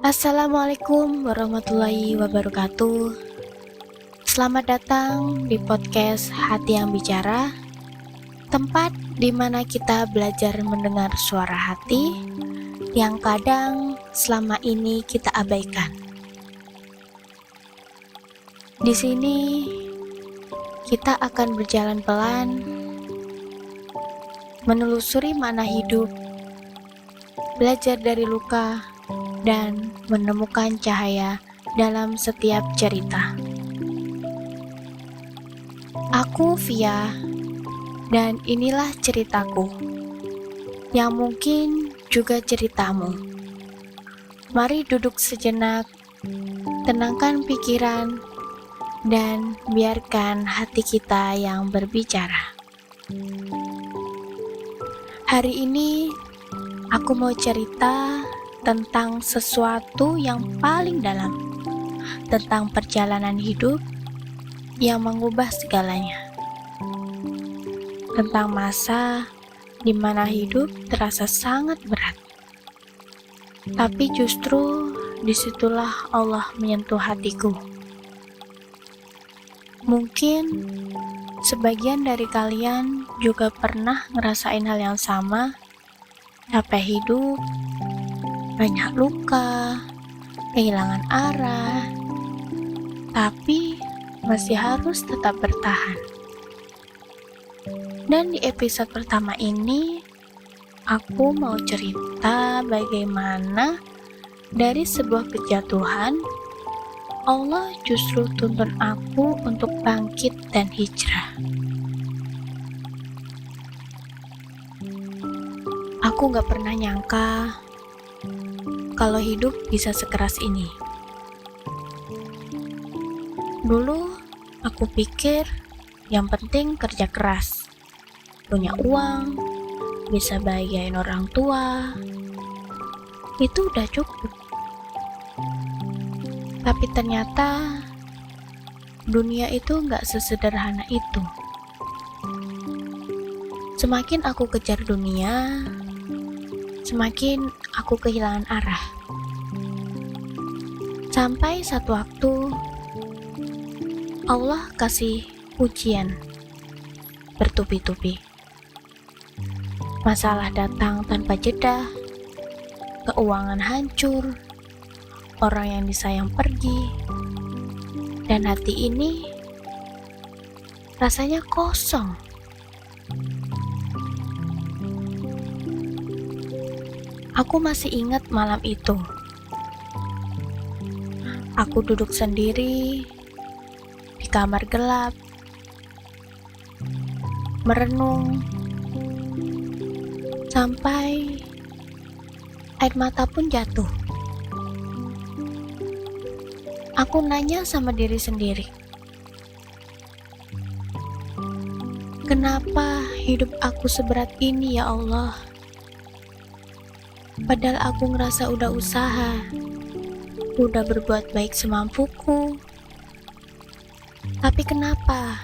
Assalamualaikum warahmatullahi wabarakatuh. Selamat datang di podcast Hati yang Bicara, tempat di mana kita belajar mendengar suara hati yang kadang selama ini kita abaikan. Di sini kita akan berjalan pelan, menelusuri makna hidup, belajar dari luka, dan menemukan cahaya dalam setiap cerita. Aku Via, dan inilah ceritaku, yang mungkin juga ceritamu. Mari duduk sejenak, tenangkan pikiran, dan biarkan hati kita yang berbicara. Hari ini, aku mau cerita tentang sesuatu yang paling dalam, tentang perjalanan hidup yang mengubah segalanya, tentang masa di mana hidup terasa sangat berat, tapi justru disitulah Allah menyentuh hatiku. Mungkin sebagian dari kalian juga pernah ngerasain hal yang sama, capek hidup, banyak luka, kehilangan arah, tapi masih harus tetap bertahan. Dan di episode pertama ini, aku mau cerita bagaimana dari sebuah kejatuhan, Allah justru tuntun aku untuk bangkit dan hijrah. Aku gak pernah nyangka kalau hidup bisa sekeras ini. Dulu aku pikir yang penting kerja keras, punya uang, bisa bahagiain orang tua, itu udah cukup. Tapi ternyata dunia itu gak sesederhana itu. Semakin aku kejar dunia, semakin aku kehilangan arah. Sampai satu waktu Allah kasih ujian bertubi-tubi. Masalah datang tanpa jeda, keuangan hancur, orang yang disayang pergi, dan hati ini rasanya kosong. Aku masih ingat malam itu. Aku duduk sendiri di kamar gelap, merenung, sampai air mata pun jatuh. Aku nanya sama diri sendiri, kenapa hidup aku seberat ini ya Allah? Padahal aku ngerasa udah usaha, udah berbuat baik semampuku. Tapi kenapa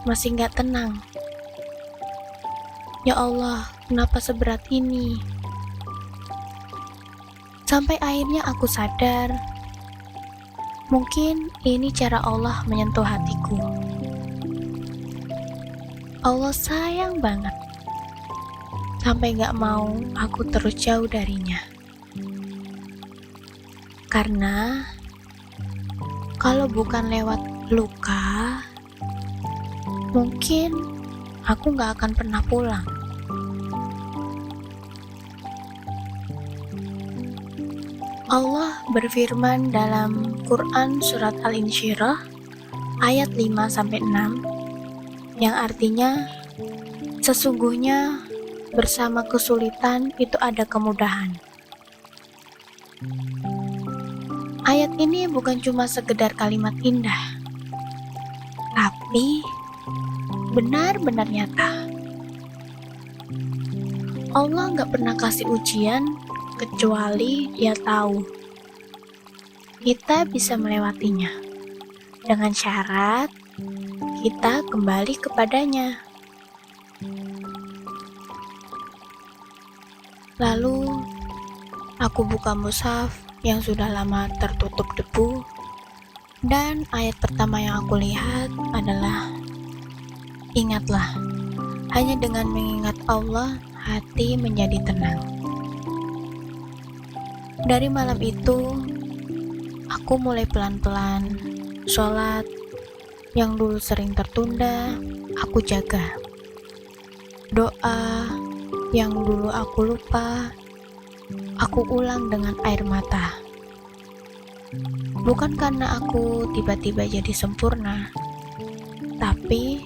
masih gak tenang? Ya Allah, kenapa seberat ini? Sampai akhirnya aku sadar, mungkin ini cara Allah menyentuh hatiku. Allah sayang banget, sampai gak mau aku terus jauh darinya. Karena kalau bukan lewat luka, mungkin aku gak akan pernah pulang. Allah berfirman dalam Quran surat Al-Insyirah ayat 5-6 yang artinya, sesungguhnya bersama kesulitan itu ada kemudahan. Ayat ini bukan cuma sekedar kalimat indah, tapi benar-benar nyata. Allah gak pernah kasih ujian kecuali Dia tahu kita bisa melewatinya, dengan syarat kita kembali kepadanya. Lalu, aku buka mushaf yang sudah lama tertutup debu, dan ayat pertama yang aku lihat adalah, "Ingatlah, hanya dengan mengingat Allah, hati menjadi tenang." Dari malam itu, aku mulai pelan-pelan sholat yang dulu sering tertunda, aku jaga. Doa yang dulu aku lupa, aku ulang dengan air mata. Bukan karena aku tiba-tiba jadi sempurna, tapi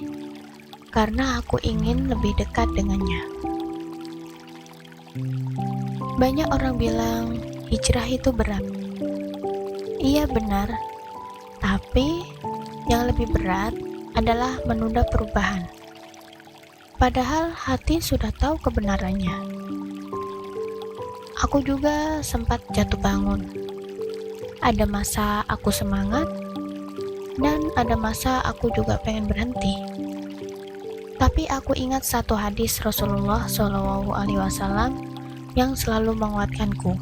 karena aku ingin lebih dekat dengannya. Banyak orang bilang hijrah itu berat. Iya benar, tapi yang lebih berat adalah menunda perubahan. Padahal hati sudah tahu kebenarannya. Aku juga sempat jatuh bangun. Ada masa aku semangat, dan ada masa aku juga pengen berhenti. Tapi aku ingat satu hadis Rasulullah SAW yang selalu menguatkanku.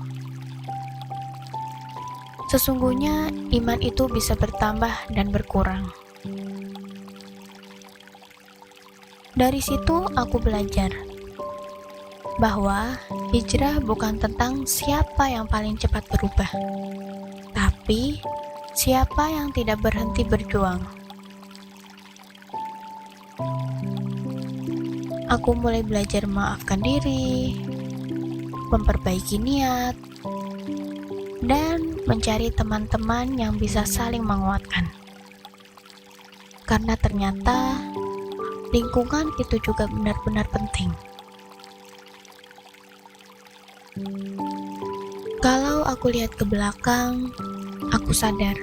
Sesungguhnya iman itu bisa bertambah dan berkurang. Dari situ aku belajar bahwa hijrah bukan tentang siapa yang paling cepat berubah, tapi siapa yang tidak berhenti berjuang. Aku mulai belajar memaafkan diri, memperbaiki niat, dan mencari teman-teman yang bisa saling menguatkan. Karena ternyata lingkungan itu juga benar-benar penting. Kalau aku lihat ke belakang, aku sadar.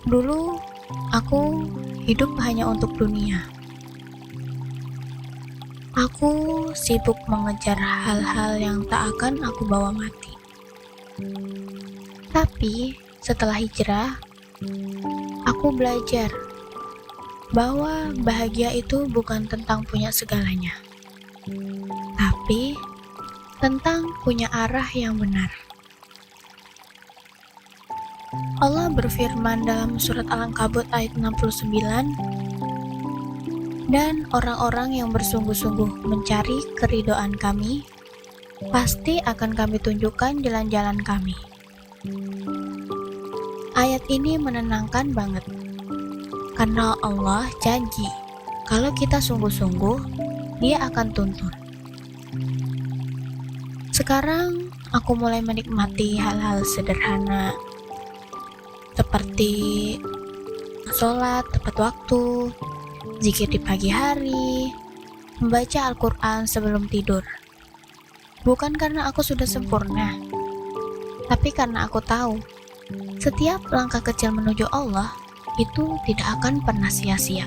Dulu aku hidup hanya untuk dunia. Aku sibuk mengejar hal-hal yang tak akan aku bawa mati. Tapi setelah hijrah, aku belajar bahwa bahagia itu bukan tentang punya segalanya, tapi tentang punya arah yang benar. Allah berfirman dalam surat Al-Ankabut ayat 69, "Dan orang-orang yang bersungguh-sungguh mencari keridhaan kami, pasti akan kami tunjukkan jalan-jalan kami." Ayat ini menenangkan banget, karena Allah janji kalau kita sungguh-sungguh, Dia akan tuntun. Sekarang aku mulai menikmati hal-hal sederhana seperti sholat tepat waktu, zikir di pagi hari, membaca Al-Quran sebelum tidur. Bukan karena aku sudah sempurna, tapi karena aku tahu setiap langkah kecil menuju Allah itu tidak akan pernah sia-sia.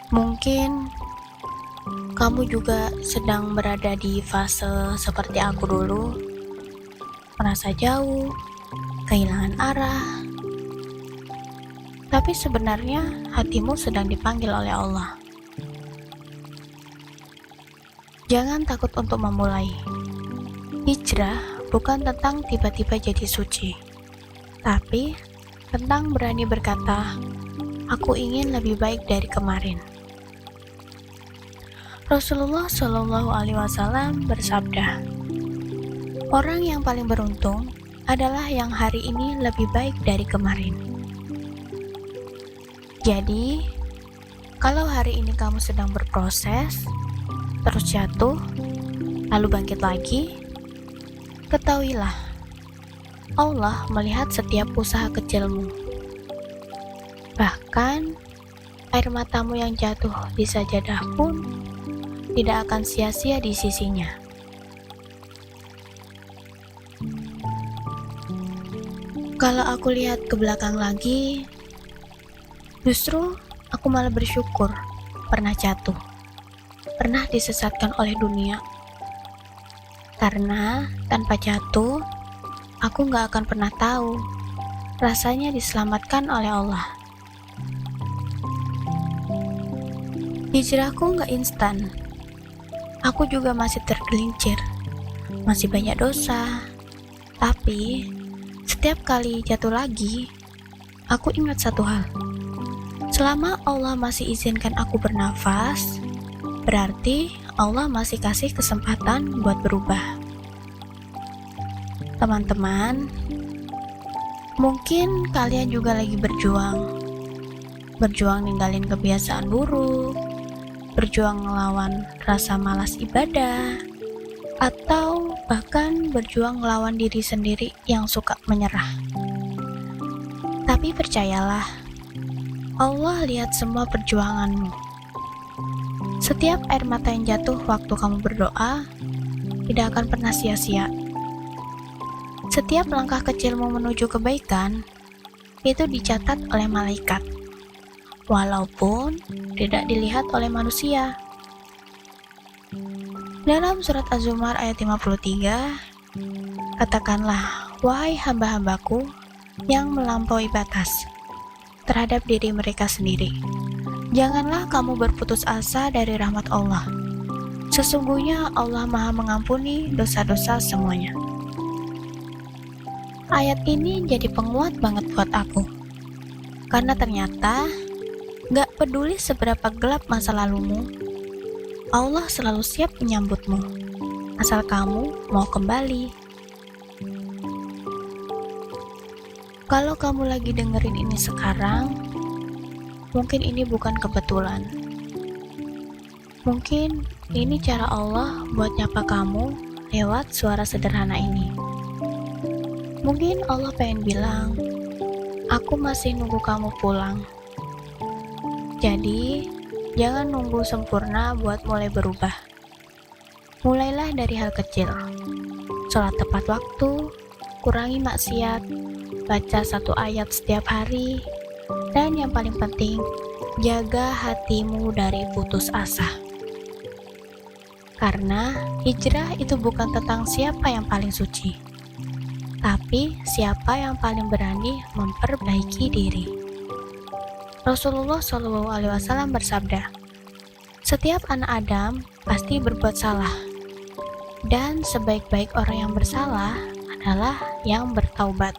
Mungkin kamu juga sedang berada di fase seperti aku dulu, merasa jauh, kehilangan arah. Tapi sebenarnya hatimu sedang dipanggil oleh Allah. Jangan takut untuk memulai. Hijrah bukan tentang tiba-tiba jadi suci, tapi tentang berani berkata, "Aku ingin lebih baik dari kemarin." Rasulullah SAW bersabda, "Orang yang paling beruntung adalah yang hari ini lebih baik dari kemarin." Jadi, kalau hari ini kamu sedang berproses, terus jatuh, lalu bangkit lagi, ketahuilah, Allah melihat setiap usaha kecilmu. Bahkan, air matamu yang jatuh di sajadah pun tidak akan sia-sia di sisinya. Kalau aku lihat ke belakang lagi, justru aku malah bersyukur pernah jatuh, pernah disesatkan oleh dunia. Karena tanpa jatuh, aku gak akan pernah tahu rasanya diselamatkan oleh Allah. Hijrahku gak instan. Aku juga masih tergelincir, masih banyak dosa. Tapi setiap kali jatuh lagi, aku ingat satu hal. Selama Allah masih izinkan aku bernafas, berarti Allah masih kasih kesempatan buat berubah. Teman-teman, mungkin kalian juga lagi berjuang ninggalin kebiasaan buruk, berjuang ngelawan rasa malas ibadah, atau bahkan berjuang ngelawan diri sendiri yang suka menyerah. Tapi percayalah, Allah lihat semua perjuanganmu. Setiap air mata yang jatuh waktu kamu berdoa tidak akan pernah sia-sia. Setiap langkah kecilmu menuju kebaikan itu dicatat oleh malaikat, walaupun tidak dilihat oleh manusia. Dalam surat Az-Zumar ayat 53, katakanlah, wahai hamba-hambaku yang melampaui batas terhadap diri mereka sendiri, janganlah kamu berputus asa dari rahmat Allah. Sesungguhnya Allah Maha Mengampuni dosa-dosa semuanya. Ayat ini jadi penguat banget buat aku, karena ternyata gak peduli seberapa gelap masa lalumu, Allah selalu siap menyambutmu, asal kamu mau kembali. Kalau kamu lagi dengerin ini sekarang, mungkin ini bukan kebetulan. Mungkin ini cara Allah buat nyapa kamu lewat suara sederhana ini. Mungkin Allah pengen bilang, aku masih nunggu kamu pulang. Jadi, jangan nunggu sempurna buat mulai berubah. Mulailah dari hal kecil. Sholat tepat waktu, kurangi maksiat, baca 1 ayat setiap hari, dan yang paling penting, jaga hatimu dari putus asa. Karena hijrah itu bukan tentang siapa yang paling suci, tapi siapa yang paling berani memperbaiki diri. Rasulullah SAW bersabda, setiap anak Adam pasti berbuat salah, dan sebaik-baik orang yang bersalah adalah yang bertaubat.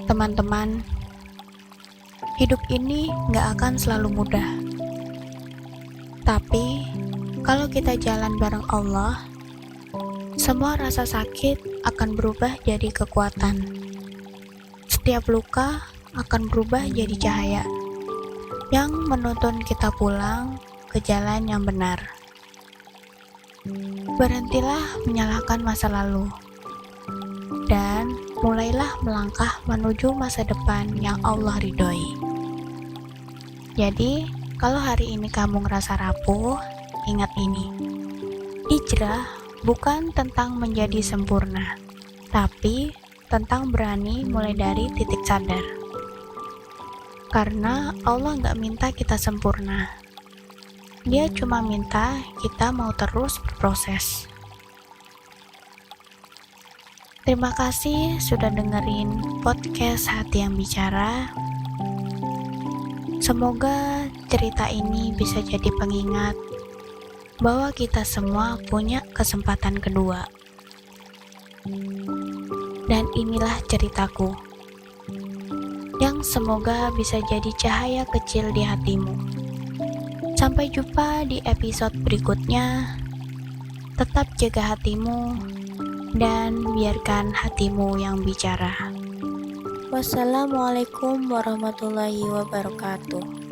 Teman-teman, hidup ini gak akan selalu mudah. Tapi, kalau kita jalan bareng Allah, semua rasa sakit akan berubah jadi kekuatan. Setiap luka akan berubah jadi cahaya yang menuntun kita pulang ke jalan yang benar. Berhentilah menyalahkan masa lalu dan mulailah melangkah menuju masa depan yang Allah ridhoi. Jadi, kalau hari ini kamu ngerasa rapuh, ingat ini. Hijrah bukan tentang menjadi sempurna, tapi tentang berani mulai dari titik sadar. Karena Allah gak minta kita sempurna. Dia cuma minta kita mau terus berproses. Terima kasih sudah dengerin podcast Hati yang Bicara. Semoga cerita ini bisa jadi pengingat bahwa kita semua punya kesempatan kedua. Dan inilah ceritaku, yang semoga bisa jadi cahaya kecil di hatimu. Sampai jumpa di episode berikutnya. Tetap jaga hatimu dan biarkan hatimu yang bicara. Wassalamualaikum warahmatullahi wabarakatuh.